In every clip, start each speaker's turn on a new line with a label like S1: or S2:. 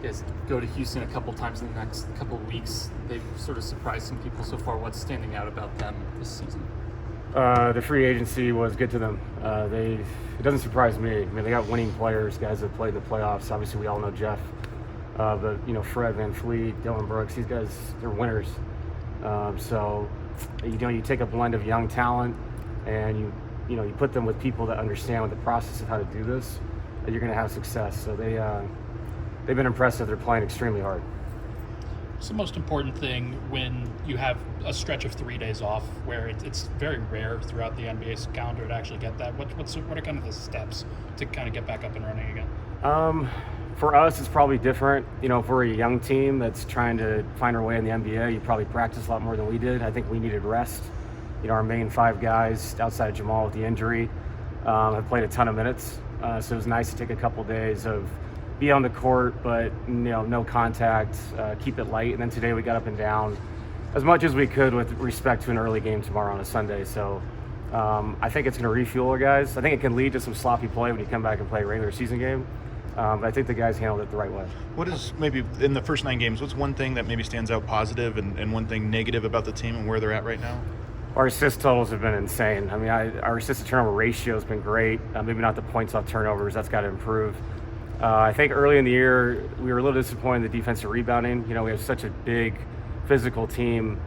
S1: You guys go to Houston a couple times in the next couple of weeks. They've sort of surprised some people so far. What's standing out about them this season?
S2: The free agency was good to them. It doesn't surprise me. I mean, they got winning players, guys that played in the playoffs. Obviously, we all know Jeff, but Fred VanVleet, Dylan Brooks, these guys, they're winners. So you take a blend of young talent and you put them with people that understand the process of how to do this, and you're going to have success. So they've been impressive. They're playing extremely hard.
S3: What's the most important thing when you have a stretch of 3 days off, where it's very rare throughout the NBA's calendar to actually get that? What are kind of the steps to kind of get back up and running again?
S2: For us, it's probably different. If we're a young team that's trying to find our way in the NBA, you probably practice a lot more than we did. I think we needed rest. Our main 5 guys outside of Jamal with the injury have played a ton of minutes. So it was nice to take a couple days of be on the court, but no contact, keep it light. And then today we got up and down as much as we could with respect to an early game tomorrow on a Sunday. So I think it's going to refuel our guys. I think it can lead to some sloppy play when you come back and play a regular season game. But I think the guys handled it the right way.
S4: What is maybe in the first 9 games, what's one thing that maybe stands out positive and one thing negative about the team and where they're at right now?
S2: Our assist totals have been insane. I mean, our assist to turnover ratio has been great. Maybe not the points off turnovers. That's got to improve. I think early in the year, we were a little disappointed in the defensive rebounding. We have such a big physical team.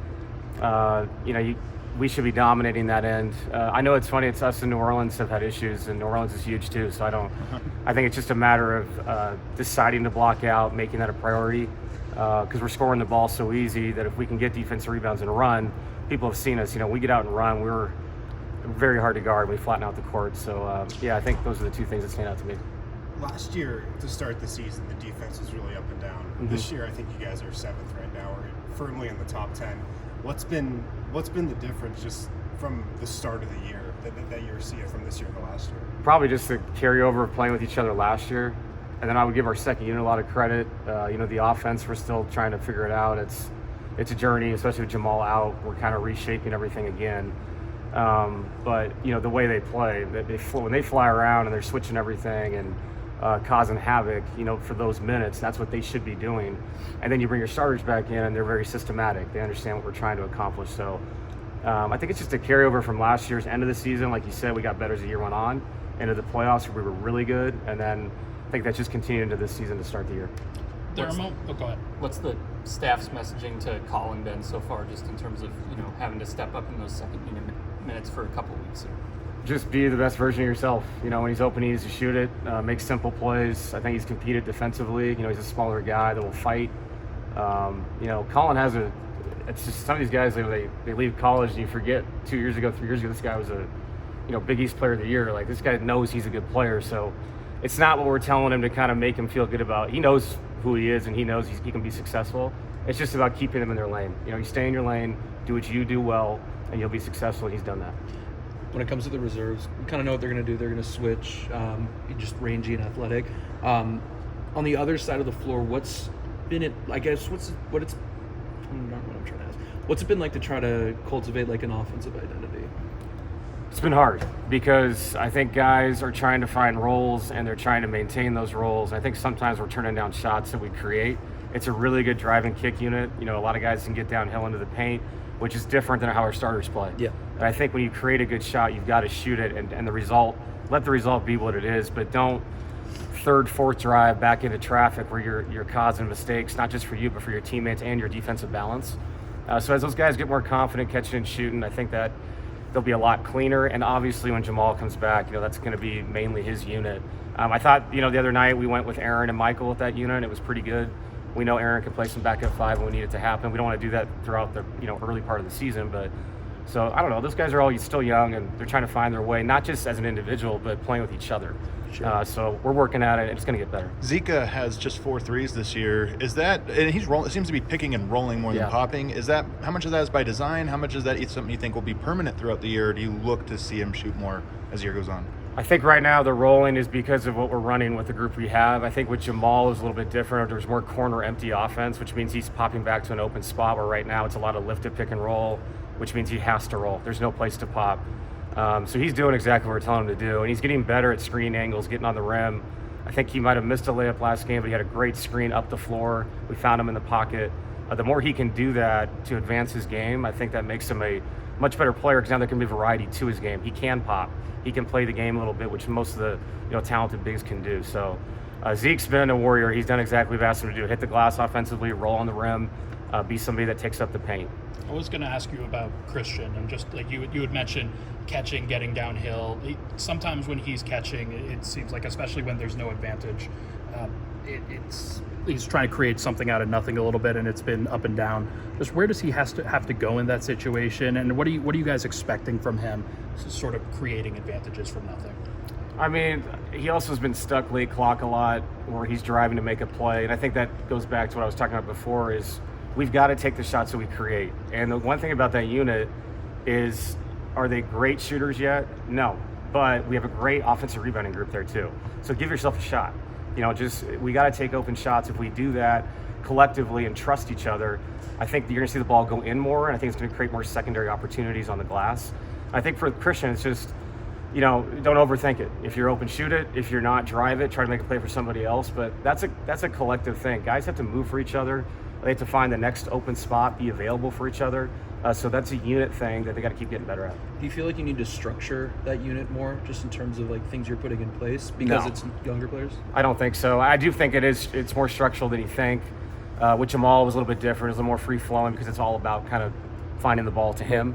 S2: We should be dominating that end. I know it's funny, it's us in New Orleans have had issues, and New Orleans is huge too, so I think it's just a matter of deciding to block out, making that a priority, because we're scoring the ball so easy that if we can get defensive rebounds and run, people have seen us, we get out and run, we're very hard to guard, we flatten out the court. So I think those are the 2 things that stand out to me.
S5: Last year, to start the season, the defense was really up and down.
S2: Mm-hmm.
S5: This year, I think you guys are 7th right now, or firmly in the top 10. What's been the difference just from the start of the year that you're seeing from this year to last year?
S2: Probably just the carryover of playing with each other last year. And then I would give our second unit a lot of credit. The offense, we're still trying to figure it out. It's a journey, especially with Jamal out. We're kind of reshaping everything again. But the way they play, when they fly around and they're switching everything and causing havoc, for those minutes, that's what they should be doing. And then you bring your starters back in and they're very systematic. They understand what we're trying to accomplish. So I think it's just a carryover from last year's end of the season. Like you said, we got better as the year went on. Into the playoffs, we were really good. And then I think that just continued into this season to start the year.
S3: Go ahead.
S1: What's the staff's messaging to Colin been so far, just in terms of having to step up in those second unit minutes for a couple of weeks here?
S2: Just be the best version of yourself. When he's open, he needs to shoot it, make simple plays. I think he's competed defensively. He's a smaller guy that will fight. Colin has it's just some of these guys, they leave college and you forget 2 years ago, 3 years ago, this guy was a, Big East player of the year. Like, this guy knows he's a good player. So it's not what we're telling him to kind of make him feel good about. He knows who he is and he knows he can be successful. It's just about keeping them in their lane. You stay in your lane, do what you do well, and you'll be successful, and he's done that.
S6: When it comes to the reserves, you kind of know what they're going to do. They're going to switch, just rangy and athletic. On the other side of the floor, what's been it? I guess what's it been like to try to cultivate like an offensive identity?
S2: It's been hard because I think guys are trying to find roles and they're trying to maintain those roles. I think sometimes we're turning down shots that we create. It's a really good drive and kick unit. A lot of guys can get downhill into the paint, which is different than how our starters play.
S6: Yeah.
S2: And I think when you create a good shot, you've got to shoot it and let the result be what it is, but don't third, fourth drive back into traffic where you're causing mistakes, not just for you, but for your teammates and your defensive balance. So as those guys get more confident catching and shooting, I think that they'll be a lot cleaner. And obviously when Jamal comes back, that's going to be mainly his unit. I thought, the other night we went with Aaron and Michael with that unit, and it was pretty good. We know Aaron can play some backup 5 when we need it to happen. We don't want to do that throughout the early part of the season, but so I don't know. Those guys are all still young and they're trying to find their way, not just as an individual, but playing with each other. Sure. So we're working at it, and it's going to get better.
S4: Zeke has just 4 threes this year. Is that, and he's rolling, it seems to be picking and rolling more than popping. Is that, how much of that is by design? How much is that something you think will be permanent throughout the year? Or do you look to see him shoot more as the year goes on?
S2: I think right now the rolling is because of what we're running with the group we have. I think with Jamal is a little bit different. There's more corner empty offense, which means he's popping back to an open spot, where right now it's a lot of lifted pick and roll, which means he has to roll. There's no place to pop. So he's doing exactly what we're telling him to do, and he's getting better at screen angles, getting on the rim. I think he might have missed a layup last game, but he had a great screen up the floor. We found him in the pocket. The more he can do that to advance his game, I think that makes him a much better player, because now there can be variety to his game. He can pop. He can play the game a little bit, which most of the talented bigs can do. So Zeke's been a warrior. He's done exactly what I've asked him to do: hit the glass offensively, roll on the rim, be somebody that takes up the paint.
S3: I was going to ask you about Christian, and just like you had mentioned, catching, getting downhill. Sometimes when he's catching, it seems like, especially when there's no advantage, he's trying to create something out of nothing a little bit, and it's been up and down. Just where does he have to go in that situation, and what are you guys expecting from him, sort of creating advantages from nothing?
S2: I mean, he also has been stuck late clock a lot, where he's driving to make a play, and I think that goes back to what I was talking about before, is we've got to take the shots that we create. And the one thing about that unit is, are they great shooters yet? No, but we have a great offensive rebounding group there too. So give yourself a shot. We got to take open shots. If we do that collectively and trust each other, I think you're going to see the ball go in more, and I think it's going to create more secondary opportunities on the glass. I think for Christian, it's just, don't overthink it. If you're open, shoot it. If you're not, drive it. Try to make a play for somebody else. But that's a collective thing. Guys have to move for each other. They have to find the next open spot, be available for each other. So that's a unit thing that they got to keep getting better at.
S6: Do you feel like you need to structure that unit more, just in terms of like things you're putting in place, because it's younger players?
S2: I don't think so. I do think it's more structural than you think. With Jamal, it was a little bit different. It was a little more free flowing, because it's all about kind of finding the ball to him.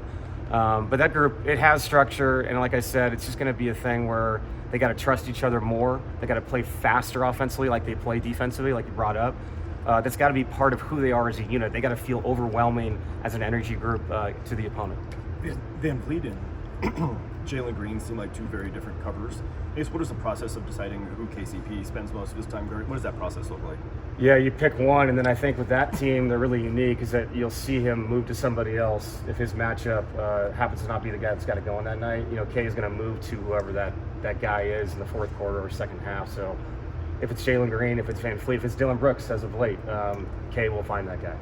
S2: But that group, it has structure, and like I said, it's just going to be a thing where they got to trust each other more. They got to play faster offensively, like they play defensively, like you brought up. That's got to be part of who they are as a unit. They got to feel overwhelming as an energy group to the opponent.
S7: Van Vliet and Jalen Green seem like two very different covers. I guess, what is the process of deciding who KCP spends most of his time guarding? What does that process look like?
S2: Yeah, you pick one, and then I think with that team, they're really unique, is that you'll see him move to somebody else if his matchup happens to not be the guy that's got to go on that night. Kay is going to move to whoever that guy is in the fourth quarter or second half. So if it's Jalen Green, if it's Van Vliet, if it's Dylan Brooks as of late, Kay will find that guy.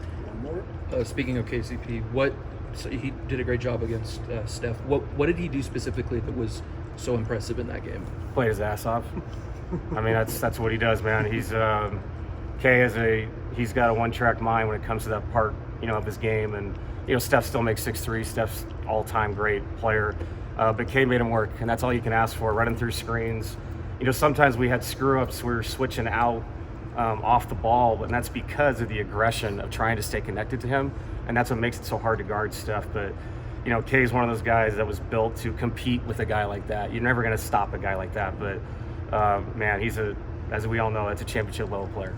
S6: Speaking of KCP, so he did a great job against Steph. What did he do specifically that was so impressive in that game?
S2: Played his ass off. I mean, that's what he does, man. He's got a one-track mind when it comes to that part, of his game. And Steph still makes 6 threes. Steph's all-time great player, but Kay made him work, and that's all you can ask for. Running through screens. Sometimes we had screw-ups. We were switching out off the ball, and that's because of the aggression of trying to stay connected to him, and that's what makes it so hard to guard Steph. But Kay's one of those guys that was built to compete with a guy like that. You're never going to stop a guy like that, but man, as we all know, that's a championship level player.